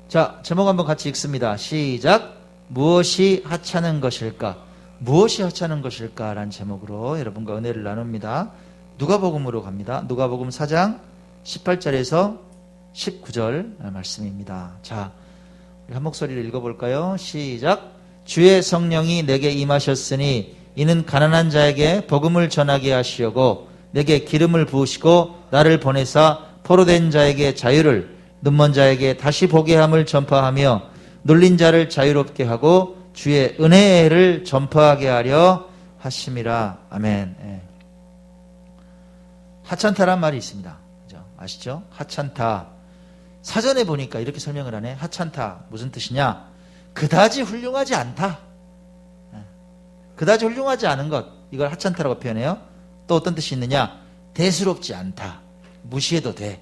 자, 제목 한번 같이 읽습니다. 시작. 무엇이 하찮은 것일까? 무엇이 하찮은 것일까? 라는 제목으로 여러분과 은혜를 나눕니다. 누가복음으로 갑니다. 누가복음 4장 18절에서 19절 말씀입니다. 자, 우리 한 목소리를 읽어볼까요? 시작. 주의 성령이 내게 임하셨으니 이는 가난한 자에게 복음을 전하게 하시려고 내게 기름을 부으시고 나를 보내사 포로된 자에게 자유를, 눈먼 자에게 다시 보게 함을 전파하며 눌린 자를 자유롭게 하고 주의 은혜를 전파하게 하려 하심이라. 아멘. 예. 하찮다란 말이 있습니다. 그죠? 아시죠? 하찮다. 사전에 보니까 이렇게 설명을 하네. 하찮다. 무슨 뜻이냐? 그다지 훌륭하지 않다. 예. 그다지 훌륭하지 않은 것. 이걸 하찮다라고 표현해요. 또 어떤 뜻이 있느냐? 대수롭지 않다. 무시해도 돼.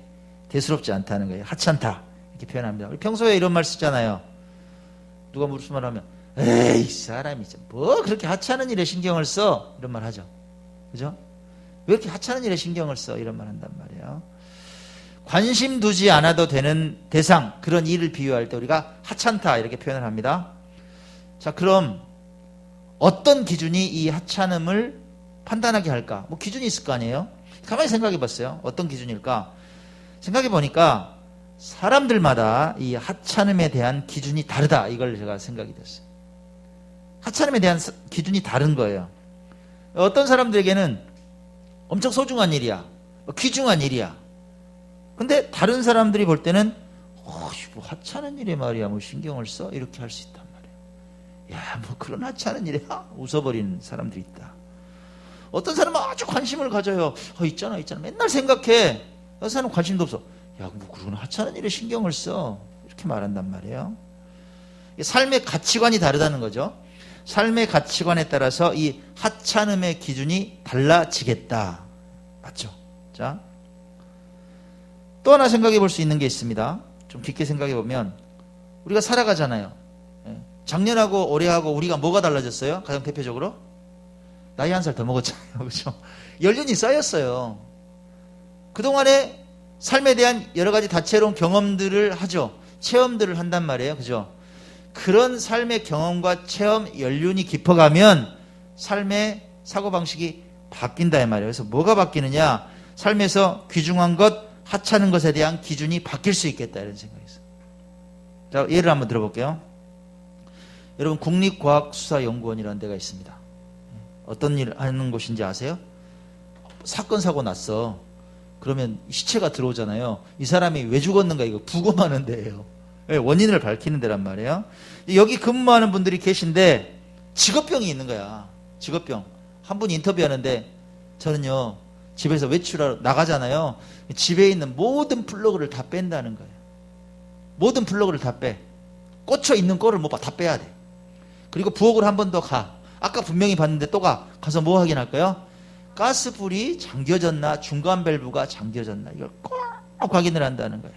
대수롭지 않다는 거예요. 하찮다. 이렇게 표현합니다. 우리 평소에 이런 말 쓰잖아요. 누가 무슨 말 하면, 에이, 사람이 뭐 그렇게 하찮은 일에 신경을 써? 이런 말 하죠. 그죠? 왜 이렇게 하찮은 일에 신경을 써? 이런 말 한단 말이에요. 관심 두지 않아도 되는 대상, 그런 일을 비유할 때 우리가 하찮다 이렇게 표현을 합니다. 자, 그럼 어떤 기준이 이 하찮음을 판단하게 할까? 뭐 기준이 있을 거 아니에요? 가만히 생각해 봤어요. 어떤 기준일까? 생각해 보니까 사람들마다 이 하찮음에 대한 기준이 다르다. 이걸 제가 생각이 됐어요. 하찮음에 대한 기준이 다른 거예요. 어떤 사람들에게는 엄청 소중한 일이야. 귀중한 일이야. 근데 다른 사람들이 볼 때는 뭐 하찮은 일에 말이야. 뭐 신경을 써? 이렇게 할 수 있단 말이에요. 야, 뭐 그런 하찮은 일에 웃어버리는 사람들이 있다. 어떤 사람은 아주 관심을 가져요. 있잖아. 맨날 생각해. 어떤 사람은 관심도 없어. 야, 뭐 그런 하찮은 일에 신경을 써. 이렇게 말한단 말이에요. 삶의 가치관이 다르다는 거죠. 삶의 가치관에 따라서 이 하찮음의 기준이 달라지겠다. 맞죠? 자, 또 하나 생각해 볼 수 있는 게 있습니다. 좀 깊게 생각해 보면 우리가 살아가잖아요. 작년하고 올해하고 우리가 뭐가 달라졌어요? 가장 대표적으로? 나이 한 살 더 먹었잖아요. 그렇죠? 연륜이 쌓였어요. 그동안에 삶에 대한 여러 가지 다채로운 경험들을 하죠. 체험들을 한단 말이에요. 그죠? 그런 삶의 경험과 체험, 연륜이 깊어가면 삶의 사고방식이 바뀐다 이 말이에요. 그래서 뭐가 바뀌느냐? 삶에서 귀중한 것, 하찮은 것에 대한 기준이 바뀔 수 있겠다 이런 생각이 있어요. 자, 예를 한번 들어볼게요. 여러분, 국립과학수사연구원이라는 데가 있습니다. 어떤 일 하는 곳인지 아세요? 사건 사고 났어. 그러면 시체가 들어오잖아요. 이 사람이 왜 죽었는가 이거 부검하는 데예요. 원인을 밝히는 데란 말이에요. 여기 근무하는 분들이 계신데 직업병이 있는 거야. 직업병. 한 분 인터뷰하는데 저는요 집에서 외출하러 나가잖아요. 집에 있는 모든 플러그를 다 뺀다는 거예요. 모든 플러그를 다 빼. 꽂혀 있는 거를 못 봐. 다 빼야 돼. 그리고 부엌을 한 번 더 가. 아까 분명히 봤는데 또 가서 뭐 확인할까요? 가스불이 잠겨졌나 중간 밸브가 잠겨졌나 이걸 꼭 확인을 한다는 거야.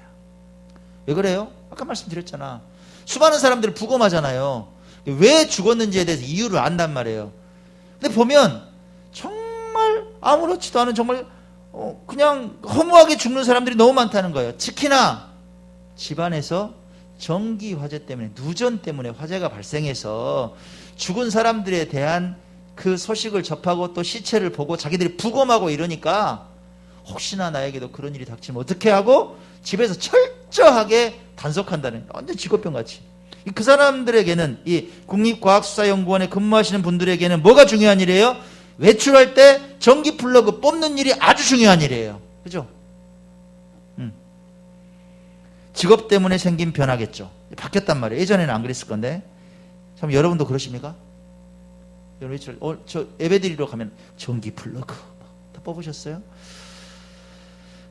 왜 그래요? 아까 말씀드렸잖아. 수많은 사람들을 부검하잖아요. 왜 죽었는지에 대해서 이유를 안단 말이에요. 근데 보면 정말 아무렇지도 않은 정말 그냥 허무하게 죽는 사람들이 너무 많다는 거예요. 특히나 집안에서 전기 화재 때문에 누전 때문에 화재가 발생해서 죽은 사람들에 대한 그 소식을 접하고 또 시체를 보고 자기들이 부검하고 이러니까 혹시나 나에게도 그런 일이 닥치면 어떻게 하고 집에서 철저하게 단속한다는 완전 직업병같이. 그 사람들에게는 이 국립과학수사연구원에 근무하시는 분들에게는 뭐가 중요한 일이에요? 외출할 때 전기 플러그 뽑는 일이 아주 중요한 일이에요. 그죠? 직업 때문에 생긴 변화겠죠. 바뀌었단 말이에요. 예전에는 안 그랬을 건데. 참 여러분도 그러십니까? 여러분 저 예배드리러 가면 전기 플러그 다 뽑으셨어요?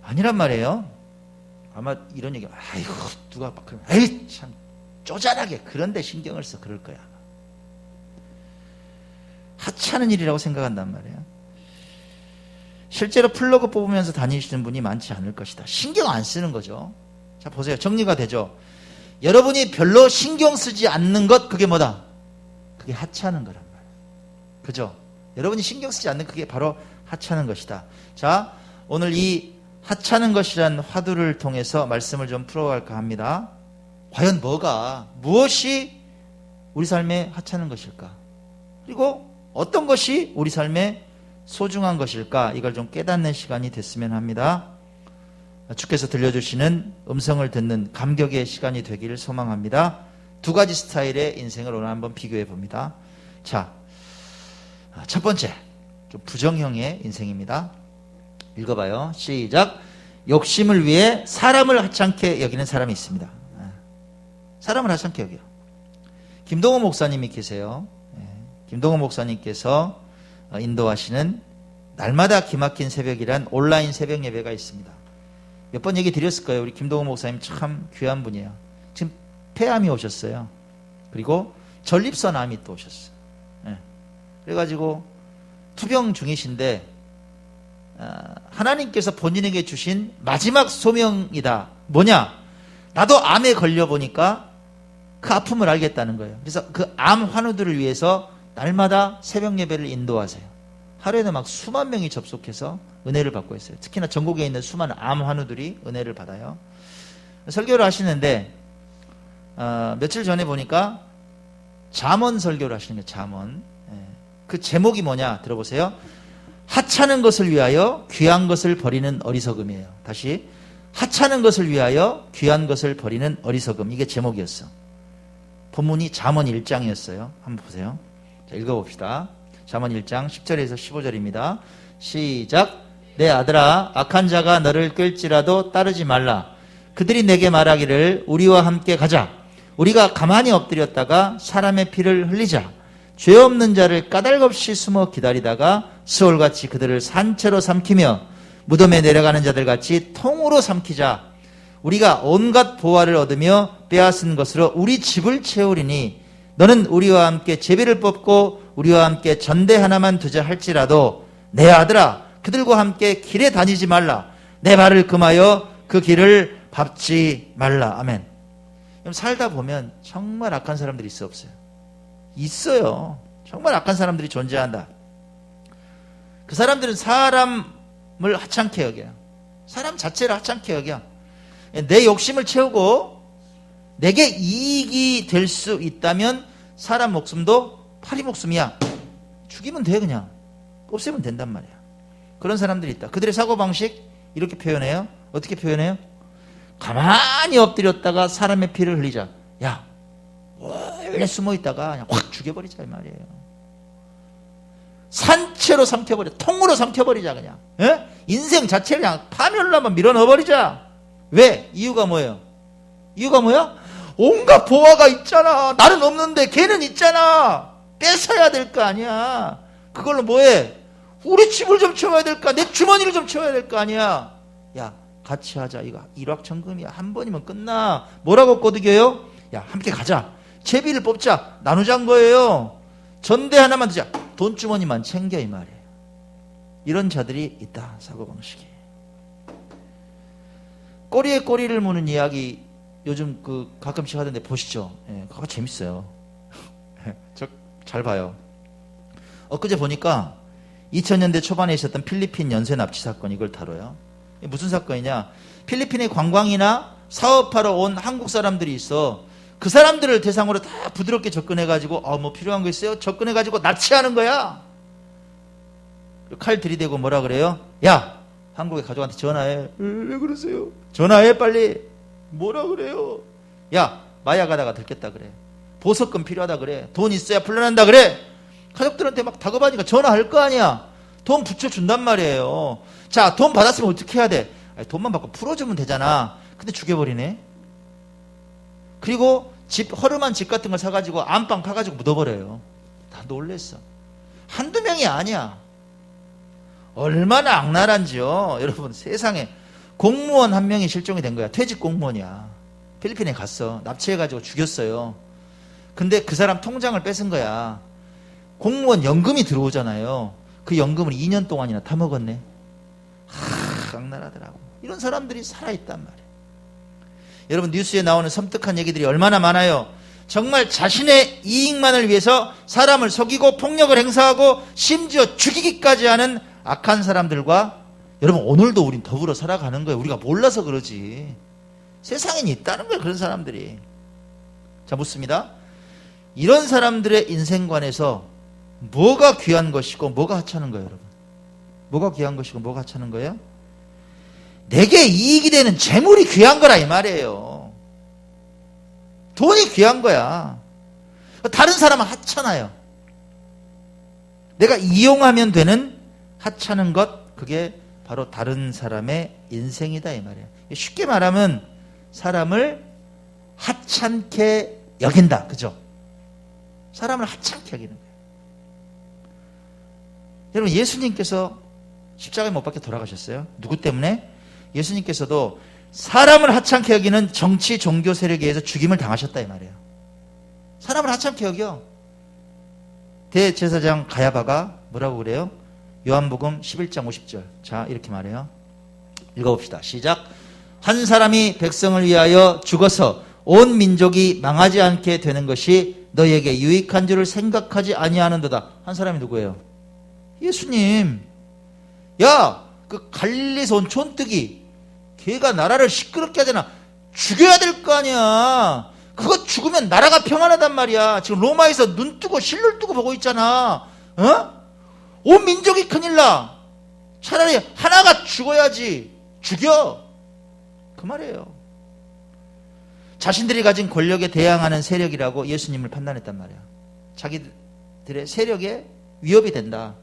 아니란 말이에요. 아마 이런 얘기, 아이고 누가 막 그러면, 에이 참 쪼잔하게 그런데 신경을 써 그럴 거야. 하찮은 일이라고 생각한단 말이에요. 실제로 플러그 뽑으면서 다니시는 분이 많지 않을 것이다. 신경 안 쓰는 거죠. 자 보세요. 정리가 되죠. 여러분이 별로 신경 쓰지 않는 것 그게 뭐다? 그게 하찮은 거란 말이에요. 그죠? 여러분이 신경 쓰지 않는 그게 바로 하찮은 것이다. 자, 오늘 이 하찮은 것이란 화두를 통해서 말씀을 좀 풀어갈까 합니다. 과연 무엇이 우리 삶에 하찮은 것일까? 그리고 어떤 것이 우리 삶에 소중한 것일까? 이걸 좀 깨닫는 시간이 됐으면 합니다. 주께서 들려주시는 음성을 듣는 감격의 시간이 되기를 소망합니다. 두 가지 스타일의 인생을 오늘 한번 비교해 봅니다. 자, 첫 번째, 좀 부정형의 인생입니다. 읽어봐요. 시작. 욕심을 위해 사람을 하찮게 여기는 사람이 있습니다. 사람을 하찮게 여겨요. 김동호 목사님이 계세요. 김동호 목사님께서 인도하시는 날마다 기막힌 새벽이란 온라인 새벽 예배가 있습니다. 몇 번 얘기 드렸을 거예요. 우리 김동호 목사님 참 귀한 분이에요. 지금 폐암이 오셨어요. 그리고 전립선암이 또 오셨어요. 그래가지고 투병 중이신데 하나님께서 본인에게 주신 마지막 소명이다. 뭐냐? 나도 암에 걸려보니까 그 아픔을 알겠다는 거예요. 그래서 그 암 환우들을 위해서 날마다 새벽 예배를 인도하세요. 하루에는 막 수만 명이 접속해서 은혜를 받고 있어요. 특히나 전국에 있는 수많은 암 환우들이 은혜를 받아요. 설교를 하시는데 며칠 전에 보니까 잠언 설교를 하시는 거예요. 잠언. 그 제목이 뭐냐 들어보세요. 하찮은 것을 위하여 귀한 것을 버리는 어리석음이에요. 다시, 하찮은 것을 위하여 귀한 것을 버리는 어리석음. 이게 제목이었어. 본문이 잠언 1장이었어요. 한번 보세요. 자, 읽어봅시다. 잠언 1장 10절에서 15절입니다. 시작. 내 아들아, 악한 자가 너를 끌지라도 따르지 말라. 그들이 내게 말하기를 우리와 함께 가자. 우리가 가만히 엎드렸다가 사람의 피를 흘리자. 죄 없는 자를 까닭없이 숨어 기다리다가 스올같이 그들을 산채로 삼키며 무덤에 내려가는 자들같이 통으로 삼키자. 우리가 온갖 보화를 얻으며 빼앗은 것으로 우리 집을 채우리니 너는 우리와 함께 제비를 뽑고 우리와 함께 전대 하나만 두자 할지라도 내 아들아, 그들과 함께 길에 다니지 말라. 내 발을 금하여 그 길을 밟지 말라. 아멘. 살다 보면 정말 악한 사람들이 있어 없어요? 있어요. 정말 악한 사람들이 존재한다. 그 사람들은 사람을 하찮게 여겨요. 사람 자체를 하찮게 여겨. 내 욕심을 채우고 내게 이익이 될 수 있다면 사람 목숨도 파리 목숨이야. 죽이면 돼. 그냥 없애면 된단 말이야. 그런 사람들이 있다. 그들의 사고방식 이렇게 표현해요. 어떻게 표현해요? 가만히 엎드렸다가 사람의 피를 흘리자. 야, 원래 숨어있다가 그냥 확 죽여버리자 이 말이에요. 산채로 삼켜버려. 통으로 삼켜버리자 그냥. 에? 인생 자체를 그냥 파멸로 한번 밀어넣어버리자. 왜? 이유가 뭐예요? 이유가 뭐야? 온갖 보화가 있잖아. 나는 없는데 걔는 있잖아. 뺏어야 될 거 아니야. 그걸로 뭐해? 우리 집을 좀 채워야 될까? 내 주머니를 좀 채워야 될 거 아니야. 야, 같이 하자. 이거 일확천금이야. 한 번이면 끝나. 뭐라고 꼬드겨요? 야, 함께 가자. 제비를 뽑자. 나누자는 거예요. 전대 하나만 두자. 돈주머니만 챙겨 이 말이에요. 이런 자들이 있다. 사고방식이. 꼬리에 꼬리를 무는 이야기 요즘 가끔씩 하던데 보시죠. 예, 그거 재밌어요. 저 잘 봐요. 엊그제 보니까 2000년대 초반에 있었던 필리핀 연쇄 납치 사건 이걸 다뤄요. 무슨 사건이냐? 필리핀에 관광이나 사업하러 온 한국 사람들이 있어. 그 사람들을 대상으로 다 부드럽게 접근해가지고 뭐 필요한 거 있어요? 접근해가지고 납치하는 거야. 칼 들이대고 뭐라 그래요? 야, 한국의 가족한테 전화해. 왜 그러세요? 전화해 빨리. 뭐라 그래요? 야, 마약하다가 들켰다 그래. 보석금 필요하다 그래. 돈 있어야 풀려난다 그래. 가족들한테 막 다급하니까 전화할 거 아니야. 돈 붙여준단 말이에요. 자, 돈 받았으면 어떻게 해야 돼? 아니, 돈만 받고 풀어주면 되잖아. 근데 죽여버리네. 그리고 허름한 집 같은 걸 사가지고 안방 파가지고 묻어버려요. 다 놀랬어. 한두 명이 아니야. 얼마나 악랄한지요. 여러분, 세상에 공무원 한 명이 실종이 된 거야. 퇴직 공무원이야. 필리핀에 갔어. 납치해가지고 죽였어요. 근데 그 사람 통장을 뺏은 거야. 공무원 연금이 들어오잖아요. 그 연금을 2년 동안이나 타먹었네. 악랄하더라고. 이런 사람들이 살아있단 말이에요. 여러분, 뉴스에 나오는 섬뜩한 얘기들이 얼마나 많아요. 정말 자신의 이익만을 위해서 사람을 속이고 폭력을 행사하고 심지어 죽이기까지 하는 악한 사람들과 여러분, 오늘도 우린 더불어 살아가는 거예요. 우리가 몰라서 그러지. 세상엔 있다는 거예요. 그런 사람들이. 자, 묻습니다. 이런 사람들의 인생관에서 뭐가 귀한 것이고 뭐가 하찮은 거예요, 여러분? 뭐가 귀한 것이고 뭐가 하찮은 거예요? 내게 이익이 되는 재물이 귀한 거라 이 말이에요. 돈이 귀한 거야. 다른 사람은 하찮아요. 내가 이용하면 되는 하찮은 것, 그게 바로 다른 사람의 인생이다 이 말이에요. 쉽게 말하면 사람을 하찮게 여긴다. 그죠? 사람을 하찮게 여기는 거예요. 여러분, 예수님께서 십자가에 못 박혀 돌아가셨어요. 누구 때문에? 예수님께서도 사람을 하찮게 여기는 정치, 종교 세력에 의해서 죽임을 당하셨다 이 말이에요. 사람을 하찮게 여겨. 대제사장 가야바가 뭐라고 그래요? 요한복음 11장 50절. 자, 이렇게 말해요. 읽어봅시다. 시작. 한 사람이 백성을 위하여 죽어서 온 민족이 망하지 않게 되는 것이 너희에게 유익한 줄을 생각하지 아니하는도다. 한 사람이 누구예요? 예수님. 야, 그 갈릴리에서 온 촌뜨기, 걔가 나라를 시끄럽게 하잖아. 죽여야 될 거 아니야. 그거 죽으면 나라가 평안하단 말이야. 지금 로마에서 눈 뜨고 실눈 뜨고 보고 있잖아. 어? 온 민족이 큰일 나. 차라리 하나가 죽어야지. 죽여. 그 말이에요. 자신들이 가진 권력에 대항하는 세력이라고 예수님을 판단했단 말이야. 자기들의 세력에 위협이 된다.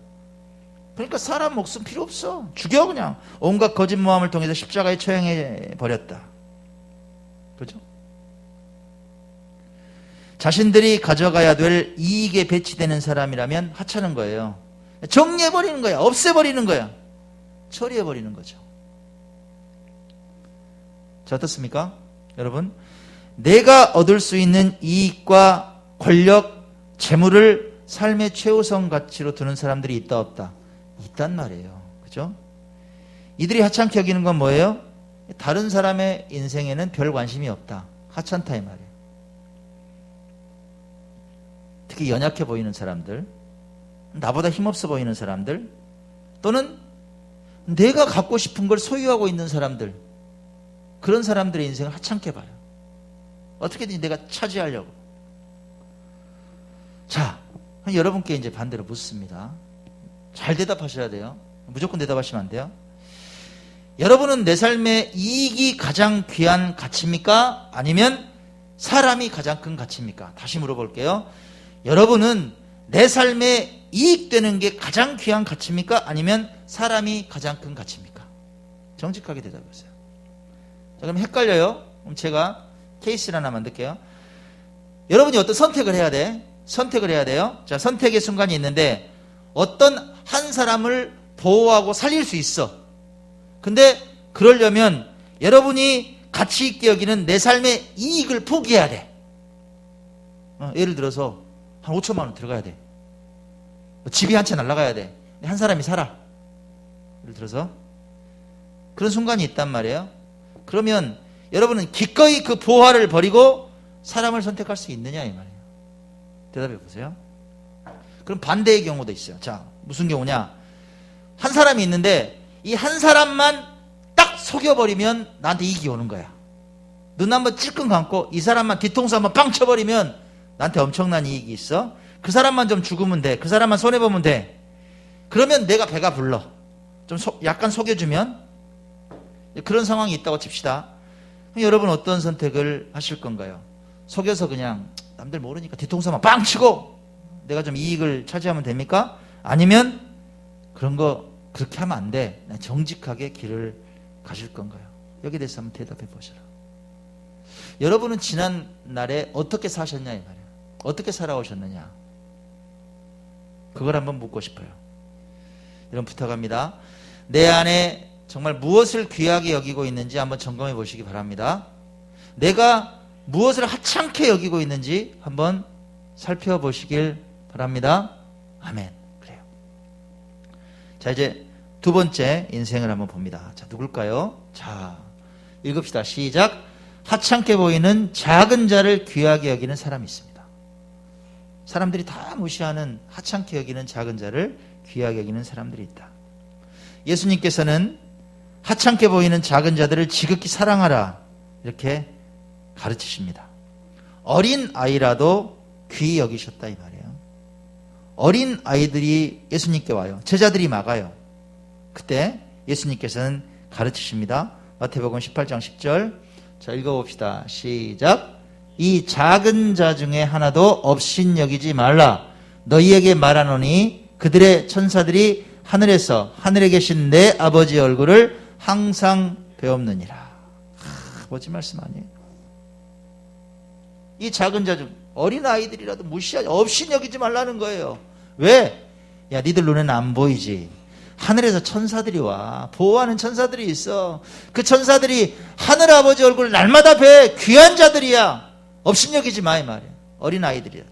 그러니까 사람 목숨 필요 없어. 죽여 그냥. 온갖 거짓 모함을 통해서 십자가에 처형해 버렸다. 그죠? 자신들이 가져가야 될 이익에 배치되는 사람이라면 하찮은 거예요. 정리해버리는 거야. 없애버리는 거야. 처리해버리는 거죠. 자, 어떻습니까? 여러분, 내가 얻을 수 있는 이익과 권력, 재물을 삶의 최우선 가치로 두는 사람들이 있다 없다? 있단 말이에요. 그죠? 이들이 하찮게 여기는 건 뭐예요? 다른 사람의 인생에는 별 관심이 없다. 하찮다 이 말이에요. 특히 연약해 보이는 사람들, 나보다 힘없어 보이는 사람들, 또는 내가 갖고 싶은 걸 소유하고 있는 사람들, 그런 사람들의 인생을 하찮게 봐요. 어떻게든지 내가 차지하려고. 자, 여러분께 이제 반대로 묻습니다. 잘 대답하셔야 돼요. 무조건 대답하시면 안 돼요. 여러분은 내 삶의 이익이 가장 귀한 가치입니까? 아니면 사람이 가장 큰 가치입니까? 다시 물어볼게요. 여러분은 내 삶에 이익되는 게 가장 귀한 가치입니까? 아니면 사람이 가장 큰 가치입니까? 정직하게 대답해보세요. 자, 그럼 헷갈려요? 그럼 제가 케이스를 하나 만들게요. 여러분이 어떤 선택을 해야 돼? 선택을 해야 돼요. 자, 선택의 순간이 있는데 어떤 한 사람을 보호하고 살릴 수 있어. 근데 그러려면 여러분이 가치 있게 여기는 내 삶의 이익을 포기해야 돼. 예를 들어서 한 5천만 원 들어가야 돼. 집이 한 채 날아가야 돼. 한 사람이 살아. 예를 들어서 그런 순간이 있단 말이에요. 그러면 여러분은 기꺼이 그 보화를 버리고 사람을 선택할 수 있느냐 이 말이에요. 대답해 보세요. 그럼 반대의 경우도 있어요. 자, 무슨 경우냐? 한 사람이 있는데 이 한 사람만 딱 속여버리면 나한테 이익이 오는 거야. 눈 한번 찔끔 감고 이 사람만 뒤통수 한번 빵 쳐버리면 나한테 엄청난 이익이 있어. 그 사람만 좀 죽으면 돼. 그 사람만 손해보면 돼. 그러면 내가 배가 불러. 좀 약간 속여주면. 그런 상황이 있다고 칩시다. 여러분 어떤 선택을 하실 건가요? 속여서 그냥 남들 모르니까 뒤통수 한번 빵 치고 내가 좀 이익을 차지하면 됩니까? 아니면 그런 거 그렇게 하면 안 돼. 정직하게 길을 가실 건가요? 여기에 대해서 한번 대답해 보시라. 여러분은 지난 날에 어떻게 사셨냐 이 말이에요. 어떻게 살아오셨느냐. 그걸 한번 묻고 싶어요. 여러분 부탁합니다. 내 안에 정말 무엇을 귀하게 여기고 있는지 한번 점검해 보시기 바랍니다. 내가 무엇을 하찮게 여기고 있는지 한번 살펴보시길 바랍니다. 아멘. 그래요. 자, 이제 두 번째 인생을 한번 봅니다. 자, 누굴까요? 자, 읽읍시다. 시작. 하찮게 보이는 작은 자를 귀하게 여기는 사람이 있습니다. 사람들이 다 무시하는 하찮게 여기는 작은 자를 귀하게 여기는 사람들이 있다. 예수님께서는 하찮게 보이는 작은 자들을 지극히 사랑하라 이렇게 가르치십니다. 어린 아이라도 귀히 여기셨다 이 말이에요. 어린 아이들이 예수님께 와요. 제자들이 막아요. 그때 예수님께서는 가르치십니다. 마태복음 18장 10절. 자, 읽어봅시다. 시작. 이 작은 자 중에 하나도 업신여기지 말라. 너희에게 말하노니 그들의 천사들이 하늘에서 하늘에 계신 내 아버지의 얼굴을 항상 배옵느니라. 멋진 말씀 아니에요? 이 작은 자 중 어린 아이들이라도 무시하지 업신여기지 말라는 거예요. 왜? 야, 니들 눈에는 안 보이지. 하늘에서 천사들이 와. 보호하는 천사들이 있어. 그 천사들이 하늘 아버지 얼굴을 날마다 뵈. 귀한 자들이야. 업신여기지 마 이 말이야. 어린 아이들이라도.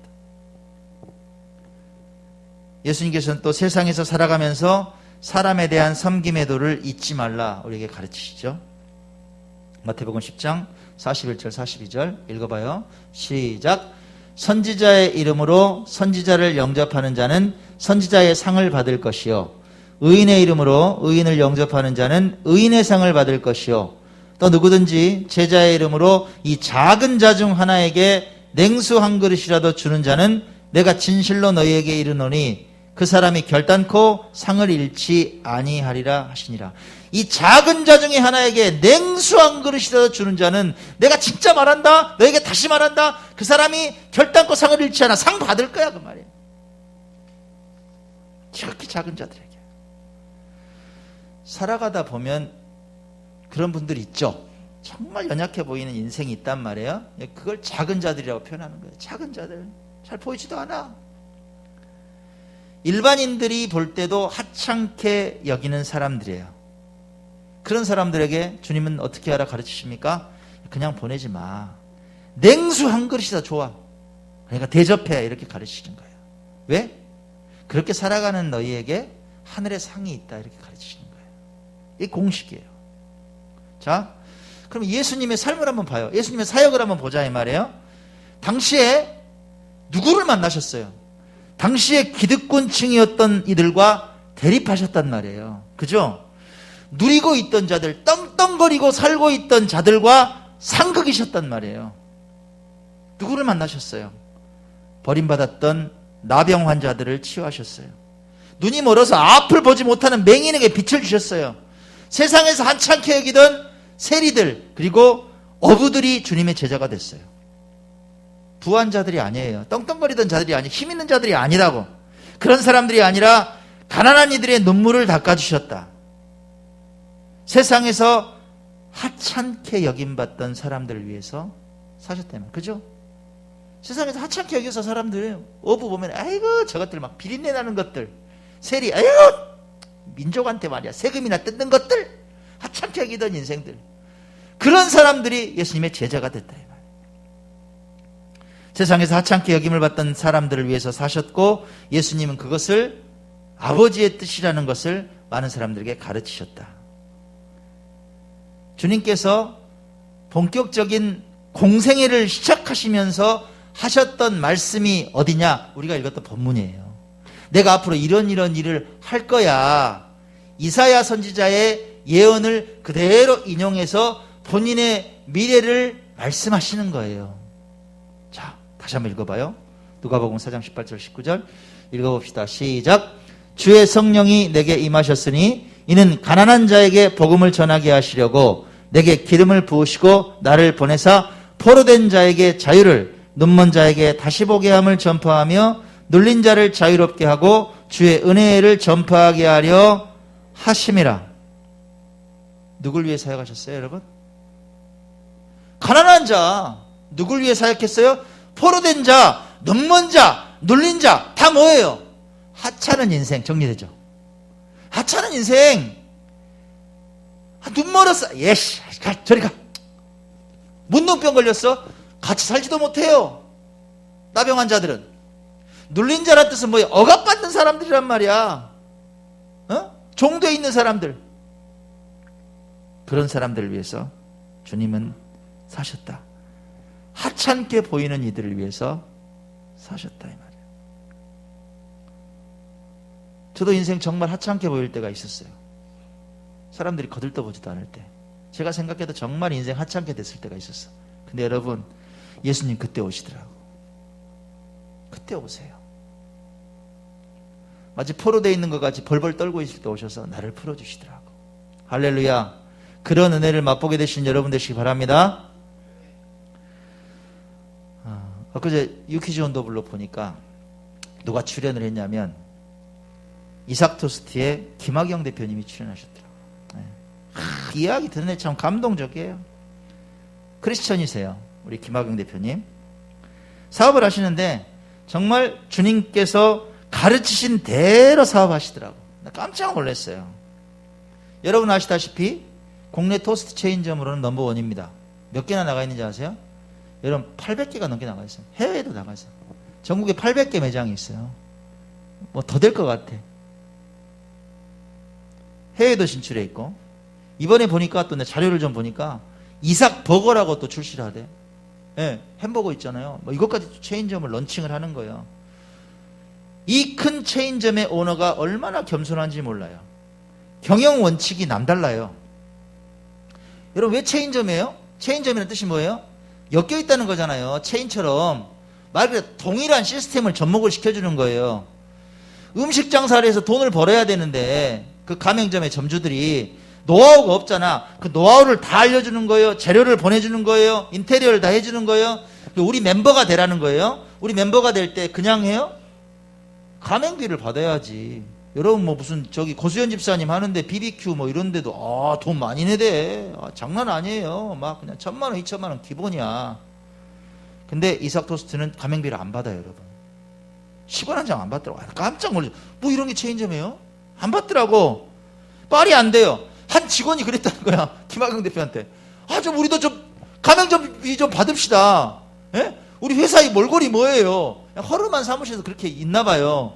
예수님께서는 또 세상에서 살아가면서 사람에 대한 섬김의 도를 잊지 말라 우리에게 가르치시죠. 마태복음 10장 41절 42절 읽어봐요. 시작. 선지자의 이름으로 선지자를 영접하는 자는 선지자의 상을 받을 것이요 의인의 이름으로 의인을 영접하는 자는 의인의 상을 받을 것이요 또 누구든지 제자의 이름으로 이 작은 자 중 하나에게 냉수 한 그릇이라도 주는 자는 내가 진실로 너희에게 이르노니 그 사람이 결단코 상을 잃지 아니하리라 하시니라. 이 작은 자 중에 하나에게 냉수 한 그릇이라도 주는 자는 내가 진짜 말한다. 너에게 다시 말한다. 그 사람이 결단코 상을 잃지 않아. 상 받을 거야 그 말이에요. 지극히 작은 자들에게. 살아가다 보면 그런 분들이 있죠. 정말 연약해 보이는 인생이 있단 말이에요. 그걸 작은 자들이라고 표현하는 거예요. 작은 자들. 잘 보이지도 않아. 일반인들이 볼 때도 하찮게 여기는 사람들이에요. 그런 사람들에게 주님은 어떻게 하라 가르치십니까? 그냥 보내지 마. 냉수 한 그릇이다 좋아. 그러니까 대접해 이렇게 가르치시는 거예요. 왜? 그렇게 살아가는 너희에게 하늘의 상이 있다 이렇게 가르치시는 거예요. 이게 공식이에요. 자, 그럼 예수님의 삶을 한번 봐요. 예수님의 사역을 한번 보자 이 말이에요. 당시에 누구를 만나셨어요? 당시에 기득권층이었던 이들과 대립하셨단 말이에요. 그죠? 누리고 있던 자들, 떵떵거리고 살고 있던 자들과 상극이셨단 말이에요. 누구를 만나셨어요? 버림받았던 나병 환자들을 치유하셨어요. 눈이 멀어서 앞을 보지 못하는 맹인에게 빛을 주셨어요. 세상에서 하찮게 여기던 세리들 그리고 어부들이 주님의 제자가 됐어요. 부한 자들이 아니에요. 떵떵거리던 자들이 아니에요. 힘 있는 자들이 아니라고. 그런 사람들이 아니라 가난한 이들의 눈물을 닦아주셨다. 세상에서 하찮게 여김받던 사람들을 위해서 사셨다면 그죠? 세상에서 하찮게 여겨서 사람들 어부 보면 아이고 저것들 막 비린내 나는 것들 세리 아이고 민족한테 말이야 세금이나 뜯는 것들 하찮게 여기던 인생들 그런 사람들이 예수님의 제자가 됐다. 세상에서 하찮게 여김을 받던 사람들을 위해서 사셨고 예수님은 그것을 아버지의 뜻이라는 것을 많은 사람들에게 가르치셨다. 주님께서 본격적인 공생애를 시작하시면서 하셨던 말씀이 어디냐? 우리가 읽었던 본문이에요. 내가 앞으로 이런 일을 할 거야. 이사야 선지자의 예언을 그대로 인용해서 본인의 미래를 말씀하시는 거예요. 자, 다시 한번 읽어봐요. 누가복음 4장 18절 19절 읽어봅시다. 시작. 주의 성령이 내게 임하셨으니 이는 가난한 자에게 복음을 전하게 하시려고 내게 기름을 부으시고 나를 보내사 포로된 자에게 자유를 눈먼 자에게 다시 보게 함을 전파하며 눌린 자를 자유롭게 하고 주의 은혜를 전파하게 하려 하심이라. 누굴 위해 사역하셨어요 여러분? 가난한 자 누굴 위해 사역했어요? 포로된 자, 눈먼 자, 눌린 자 다 뭐예요? 하찮은 인생 정리되죠? 하찮은 인생 눈 멀었어 예씨 저리 가 문둥병 걸렸어? 같이 살지도 못해요. 나병 환자들은 눌린 자란 뜻은 뭐예요? 억압받는 사람들이란 말이야. 종도에 있는 사람들 그런 사람들을 위해서 주님은 사셨다. 하찮게 보이는 이들을 위해서 사셨다 이 말이에요. 저도 인생 정말 하찮게 보일 때가 있었어요. 사람들이 거들떠보지도 않을 때 제가 생각해도 정말 인생 하찮게 됐을 때가 있었어. 근데 여러분 예수님 그때 오시더라고. 그때 오세요. 마치 포로되어 있는 것 같이 벌벌 떨고 있을 때 오셔서 나를 풀어주시더라고. 할렐루야. 그런 은혜를 맛보게 되신 여러분 되시기 바랍니다. 엊그제 유키즈 온더블로 보니까 누가 출연을 했냐면 이삭 토스트의 김학영 대표님이 출연하셨더라고요. 이 이야기 듣는데 참 감동적이에요. 크리스천이세요. 우리 김학영 대표님. 사업을 하시는데 정말 주님께서 가르치신 대로 사업하시더라고. 나 깜짝 놀랐어요. 여러분 아시다시피 국내 토스트 체인점으로는 넘버원입니다. 몇 개나 나가 있는지 아세요? 여러분 800개가 넘게 나가 있어요. 해외에도 나가 있어요. 전국에 800개 매장이 있어요. 뭐 더 될 것 같아. 해외도 진출해 있고 이번에 보니까 또 내 자료를 좀 보니까 이삭 버거라고 또 출시를 하대. 예, 햄버거 있잖아요. 뭐 이것까지 체인점을 런칭을 하는 거예요. 이 큰 체인점의 오너가 얼마나 겸손한지 몰라요. 경영 원칙이 남달라요. 여러분 왜 체인점이에요? 체인점이라는 뜻이 뭐예요? 엮여 있다는 거잖아요. 체인처럼 말 그대로 동일한 시스템을 접목을 시켜주는 거예요. 음식 장사를 해서 돈을 벌어야 되는데 그 가맹점의 점주들이 노하우가 없잖아. 그 노하우를 다 알려주는 거예요. 재료를 보내주는 거예요. 인테리어를 다 해주는 거예요. 우리 멤버가 되라는 거예요. 우리 멤버가 될 때 그냥 해요? 가맹비를 받아야지. 여러분 뭐 무슨 저기 고수연 집사님 하는데 BBQ 뭐 이런 데도 돈 많이 내대. 장난 아니에요. 막 그냥 1,000만 원, 2,000만 원 기본이야. 근데 이삭 토스트는 가맹비를 안 받아요, 여러분. 10원 한 장 안 받더라고. 깜짝 놀랐어. 뭐 이런 게 체인점이에요? 안 받더라고. 말이 안 돼요. 한 직원이 그랬다는 거야. 김학영 대표한테. 좀 우리도 좀 가맹점비 좀 받읍시다. 예? 우리 회사의 몰골이 뭐예요? 허름한 사무실에서 그렇게 있나 봐요.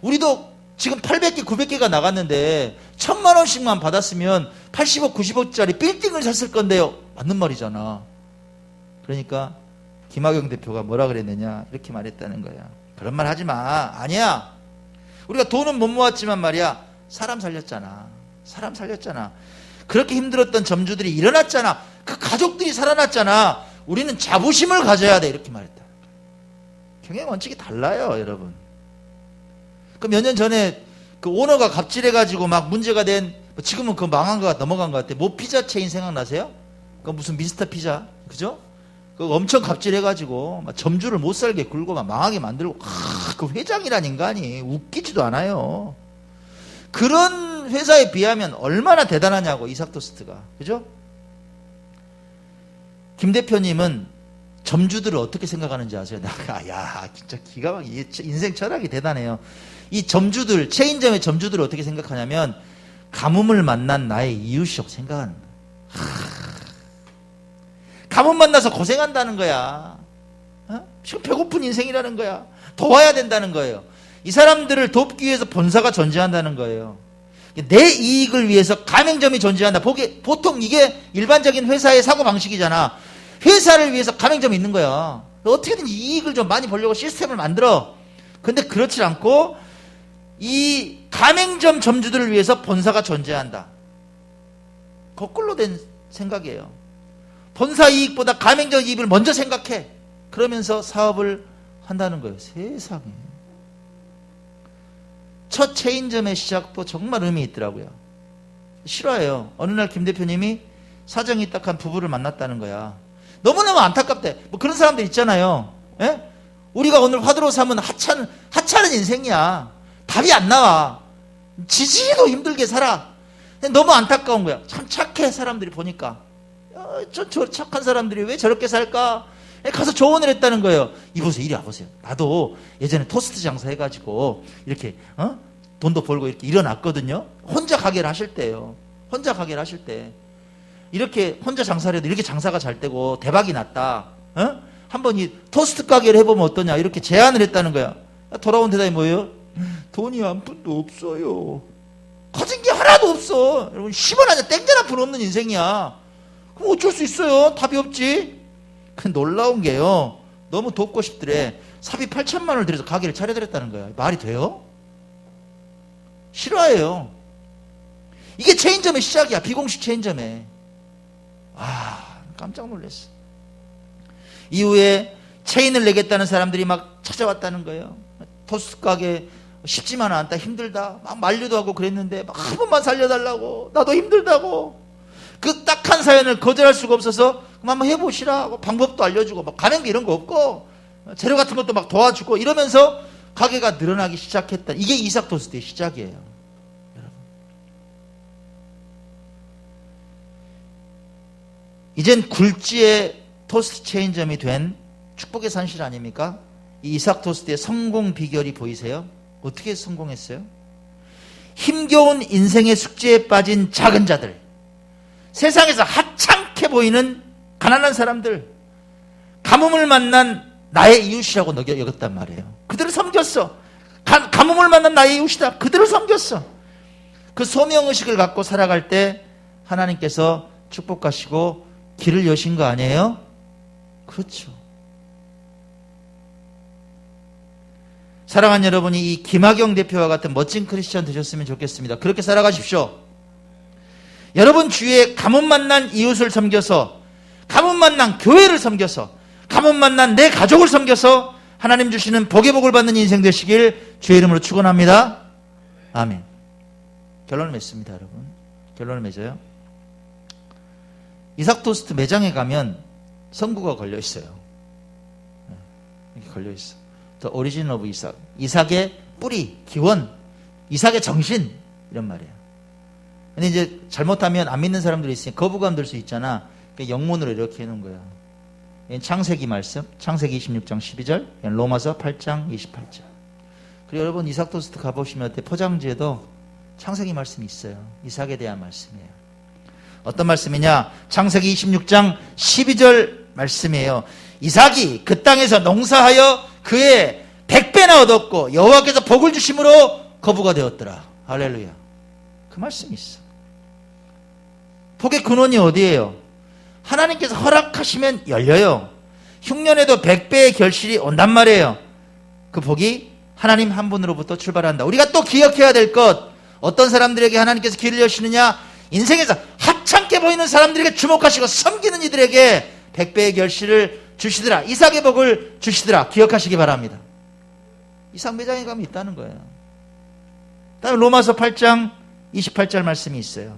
우리도 지금 800개, 900개가 나갔는데 1,000만 원씩만 받았으면 80억, 90억짜리 빌딩을 샀을 건데요. 맞는 말이잖아. 그러니까 김학영 대표가 뭐라 그랬느냐 이렇게 말했다는 거야. 그런 말 하지 마. 아니야. 우리가 돈은 못 모았지만 말이야. 사람 살렸잖아. 사람 살렸잖아. 그렇게 힘들었던 점주들이 일어났잖아. 그 가족들이 살아났잖아. 우리는 자부심을 가져야 돼. 이렇게 말했다. 경영 원칙이 달라요, 여러분. 그 몇 년 전에 그 오너가 갑질해가지고 막 문제가 된, 지금은 그 망한 거 넘어간 것 같아. 뭐 피자 체인 생각나세요? 그 무슨 미스터 피자, 그죠? 그 엄청 갑질해가지고 막 점주를 못 살게 굴고 막 망하게 만들고, 그 회장이란 인간이 웃기지도 않아요. 그런 회사에 비하면 얼마나 대단하냐고, 이삭 토스트가, 그죠? 김 대표님은 점주들을 어떻게 생각하는지 아세요? 야, 진짜 기가 막히게 인생 철학이 대단해요. 이 점주들, 체인점의 점주들을 어떻게 생각하냐면 가뭄을 만난 나의 이웃이라고 생각하는 거야. 가뭄 만나서 고생한다는 거야. 지금 배고픈 인생이라는 거야. 도와야 된다는 거예요. 이 사람들을 돕기 위해서 본사가 존재한다는 거예요. 내 이익을 위해서 가맹점이 존재한다. 보통 이게 일반적인 회사의 사고방식이잖아. 회사를 위해서 가맹점이 있는 거야. 어떻게든 이익을 좀 많이 벌려고 시스템을 만들어. 근데 그렇지 않고 이 가맹점 점주들을 위해서 본사가 존재한다. 거꾸로 된 생각이에요. 본사 이익보다 가맹점 이익을 먼저 생각해. 그러면서 사업을 한다는 거예요. 세상에. 첫 체인점의 시작도 정말 의미 있더라고요. 싫어해요. 어느 날 김 대표님이 사정이 딱한 부부를 만났다는 거야. 너무너무 안타깝대. 뭐 그런 사람들 있잖아요. 예? 우리가 오늘 화두로 삼은 하찮은 인생이야. 답이 안 나와. 지지도 힘들게 살아. 너무 안타까운 거야. 참 착해, 사람들이 보니까. 저 착한 사람들이 왜 저렇게 살까? 가서 조언을 했다는 거예요. 이보세요, 이리 와보세요. 나도 예전에 토스트 장사 해가지고 이렇게 돈도 벌고 이렇게 일어났거든요. 혼자 가게를 하실 때요. 혼자 가게를 하실 때 이렇게 혼자 장사를 해도 이렇게 장사가 잘 되고 대박이 났다. 한번 이 토스트 가게를 해보면 어떠냐 이렇게 제안을 했다는 거야. 돌아온 대답이 뭐예요? 돈이 한 푼도 없어요. 가진 게 하나도 없어. 여러분 10원 하자 땡전 한 푼 없는 인생이야. 그럼 어쩔 수 있어요. 답이 없지. 놀라운 게요. 너무 돕고 싶더래. 사비 8,000만 원을 들여서 가게를 차려드렸다는 거야. 말이 돼요? 싫어해요. 이게 체인점의 시작이야. 비공식 체인점에. 깜짝 놀랐어. 이후에 체인을 내겠다는 사람들이 막 찾아왔다는 거예요. 토스트 가게 쉽지만 않다, 힘들다, 막 만류도 하고 그랬는데 막 한 번만 살려달라고, 나도 힘들다고. 그 딱한 사연을 거절할 수가 없어서 한번 해보시라 하고 방법도 알려주고, 막 가맹비 이런 거 없고 재료 같은 것도 막 도와주고 이러면서 가게가 늘어나기 시작했다. 이게 이삭 토스트의 시작이에요. 여러분, 이젠 굴지의 토스트 체인점이 된 축복의 산실 아닙니까? 이 이삭 토스트의 성공 비결이 보이세요? 어떻게 성공했어요? 힘겨운 인생의 숙제에 빠진 작은 자들, 세상에서 하찮게 보이는 가난한 사람들, 가뭄을 만난 나의 이웃이라고 여겼단 말이에요. 그들을 섬겼어. 가뭄을 만난 나의 이웃이다. 그들을 섬겼어. 그 소명의식을 갖고 살아갈 때 하나님께서 축복하시고 길을 여신 거 아니에요? 그렇죠. 사랑하는 여러분이 이 김학영 대표와 같은 멋진 크리스천 되셨으면 좋겠습니다. 그렇게 살아가십시오. 여러분 주위에 가뭄 만난 이웃을 섬겨서, 가뭄 만난 교회를 섬겨서, 가뭄 만난 내 가족을 섬겨서 하나님 주시는 복의 복을 받는 인생 되시길 주의 이름으로 축원합니다. 아멘. 결론을 맺습니다, 여러분. 결론을 맺어요. 이삭 토스트 매장에 가면 성구가 걸려 있어요. 이렇게 걸려 있어. The origin of 이삭. 이삭의 뿌리, 기원, 이삭의 정신, 이런 말이에요. 근데 이제 잘못하면 안 믿는 사람들이 있으니 거부감 들 수 있잖아. 그러니까 영문으로 이렇게 해놓은 거야. 창세기 말씀, 창세기 26장 12절, 로마서 8장 28절. 그리고 여러분 이삭 토스트 가보시면 포장지에도 창세기 말씀이 있어요. 이삭에 대한 말씀이에요. 어떤 말씀이냐? 창세기 26장 12절 말씀이에요. 이삭이 그 땅에서 농사하여 그의 100배나 얻었고 여호와께서 복을 주심으로 거부가 되었더라. 할렐루야. 그 말씀이 있어. 복의 근원이 어디예요? 하나님께서 허락하시면 열려요. 흉년에도 100배의 결실이 온단 말이에요. 그 복이 하나님 한 분으로부터 출발한다. 우리가 또 기억해야 될 것, 어떤 사람들에게 하나님께서 길을 여시느냐? 인생에서 하찮게 보이는 사람들에게 주목하시고 섬기는 이들에게 100배의 결실을 주시더라. 이삭의 복을 주시더라. 기억하시기 바랍니다. 이삭 매장에 가면 있다는 거예요. 다음에 로마서 8장 28절 말씀이 있어요.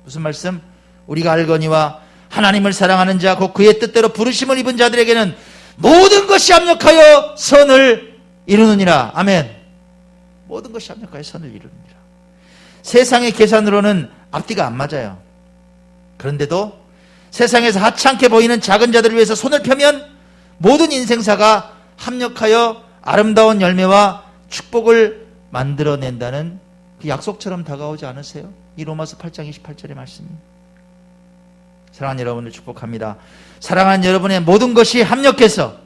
무슨 말씀? 우리가 알거니와 하나님을 사랑하는 자 곧 그의 뜻대로 부르심을 입은 자들에게는 모든 것이 합력하여 선을 이루느니라. 아멘. 모든 것이 합력하여 선을 이루느니라. 세상의 계산으로는 앞뒤가 안 맞아요. 그런데도 세상에서 하찮게 보이는 작은 자들을 위해서 손을 펴면 모든 인생사가 합력하여 아름다운 열매와 축복을 만들어낸다는 그 약속처럼 다가오지 않으세요? 이 로마서 8장 28절의 말씀이. 사랑하는 여러분을 축복합니다. 사랑하는 여러분의 모든 것이 합력해서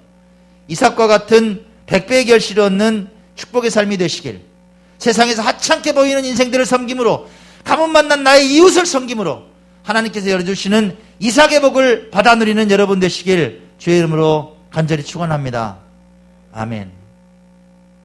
이삭과 같은 100배의 결실을 얻는 축복의 삶이 되시길, 세상에서 하찮게 보이는 인생들을 섬김으로, 가뭄 만난 나의 이웃을 섬김으로 하나님께서 열어주시는 이삭의 복을 받아 누리는 여러분 되시길 주의 이름으로 간절히 축원합니다. 아멘.